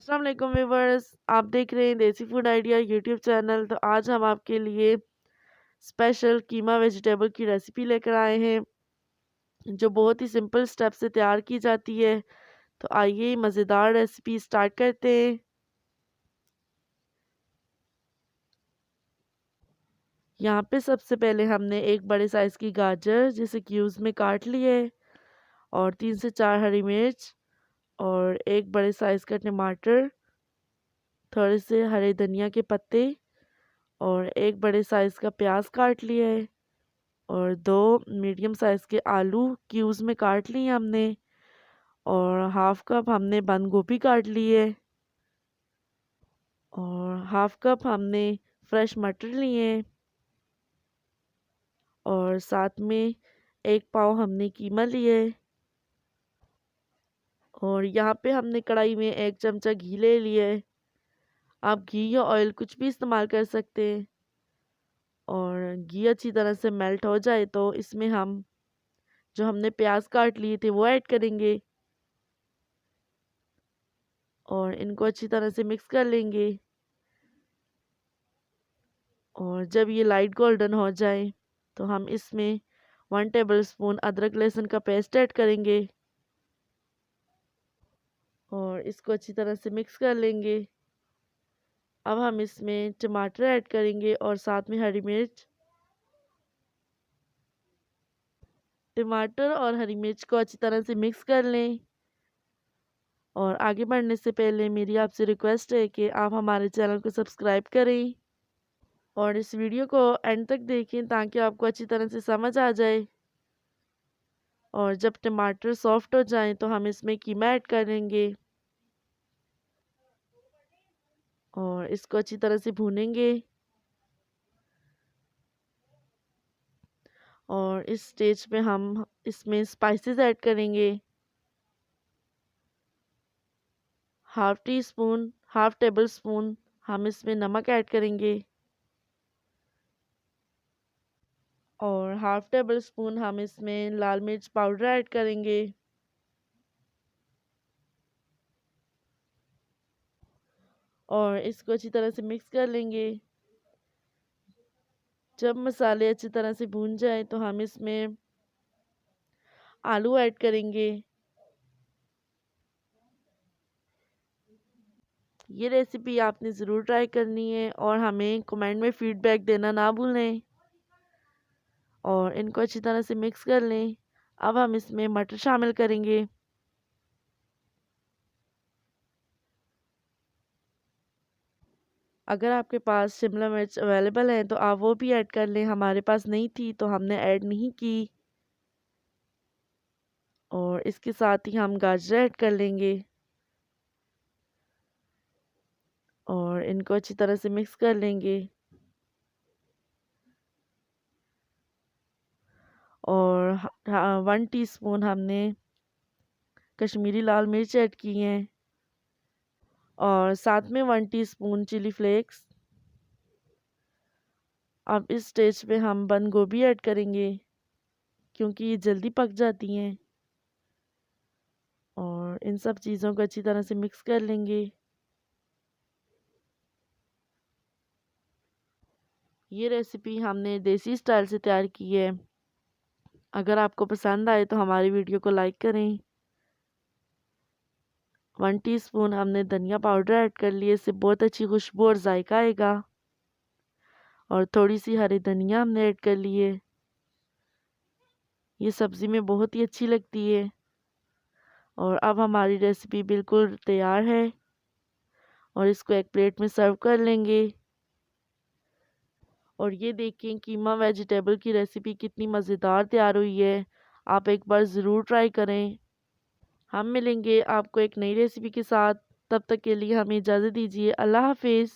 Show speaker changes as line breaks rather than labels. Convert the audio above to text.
अस्सलाम वालेकुम व्यूवर्स, आप देख रहे हैं देसी फूड आइडिया यूट्यूब चैनल। तो आज हम आपके लिए स्पेशल कीमा वेजिटेबल की रेसिपी लेकर आए हैं जो बहुत ही सिंपल स्टेप से तैयार की जाती है। तो आइए मज़ेदार रेसिपी स्टार्ट करते हैं। यहाँ पे सबसे पहले हमने एक बड़े साइज़ की गाजर जिसे क्यूब्स में काट लिए और 3 से 4 हरी मिर्च और एक बड़े साइज़ का टमाटर, थोड़े से हरे धनिया के पत्ते और एक बड़े साइज़ का प्याज काट लिया है और 2 मीडियम साइज़ के आलू क्यूब्स में काट लिए हमने और हाफ कप हमने बंद गोभी काट ली है और हाफ कप हमने फ्रेश मटर लिए हैं और साथ में एक पाव हमने कीमा लिए है और यहाँ पे हमने कढ़ाई में 1 चमचा घी ले लिया है। आप घी या ऑयल कुछ भी इस्तेमाल कर सकते हैं और घी अच्छी तरह से मेल्ट हो जाए तो इसमें हम जो हमने प्याज काट लिए थे वो ऐड करेंगे और इनको अच्छी तरह से मिक्स कर लेंगे। और जब ये लाइट गोल्डन हो जाए तो हम इसमें 1 टेबलस्पून अदरक लहसुन का पेस्ट ऐड करेंगे और इसको अच्छी तरह से मिक्स कर लेंगे। अब हम इसमें टमाटर ऐड करेंगे और साथ में हरी मिर्च। टमाटर और हरी मिर्च को अच्छी तरह से मिक्स कर लें और आगे बढ़ने से पहले मेरी आपसे रिक्वेस्ट है कि आप हमारे चैनल को सब्सक्राइब करें और इस वीडियो को एंड तक देखें ताकि आपको अच्छी तरह से समझ आ जाए। और जब टमाटर सॉफ्ट हो जाएं तो हम इसमें कीमा ऐड करेंगे और इसको अच्छी तरह से भूनेंगे। और इस स्टेज पे हम इसमें स्पाइसेस ऐड करेंगे। हाफ टेबल स्पून हम इसमें नमक ऐड करेंगे और हाफ टेबल स्पून हम इसमें लाल मिर्च पाउडर ऐड करेंगे और इसको अच्छी तरह से मिक्स कर लेंगे। जब मसाले अच्छी तरह से भून जाए तो हम इसमें आलू ऐड करेंगे। ये रेसिपी आपने ज़रूर ट्राई करनी है और हमें कमेंट में फीडबैक देना ना भूलें और इनको अच्छी तरह से मिक्स कर लें। अब हम इसमें मटर शामिल करेंगे अगर आपके पास शिमला मिर्च अवेलेबल है तो आप वो भी ऐड कर लें। हमारे पास नहीं थी तो हमने ऐड नहीं की। और इसके साथ ही हम गाजर ऐड कर लेंगे और इनको अच्छी तरह से मिक्स कर लेंगे और 1 टीस्पून हमने कश्मीरी लाल मिर्च ऐड की हैं और साथ में 1 टीस्पून चिली फ्लेक्स। अब इस स्टेज पे हम बंद गोभी ऐड करेंगे क्योंकि ये जल्दी पक जाती हैं और इन सब चीज़ों को अच्छी तरह से मिक्स कर लेंगे। ये रेसिपी हमने देसी स्टाइल से तैयार की है। अगर आपको पसंद आए तो हमारी वीडियो को लाइक करें। 1 टीस्पून हमने धनिया पाउडर ऐड कर लिए, इससे बहुत अच्छी खुशबू और जायका आएगा और थोड़ी सी हरी धनिया हमने ऐड कर लिए। ये सब्ज़ी में बहुत ही अच्छी लगती है और अब हमारी रेसिपी बिल्कुल तैयार है और इसको एक प्लेट में सर्व कर लेंगे। और ये देखें कीमा वेजिटेबल की रेसिपी कितनी मज़ेदार तैयार हुई है। आप एक बार ज़रूर ट्राई करें। हम मिलेंगे आपको एक नई रेसिपी के साथ। तब तक के लिए हमें इजाज़त दीजिए। अल्लाह हाफिज़।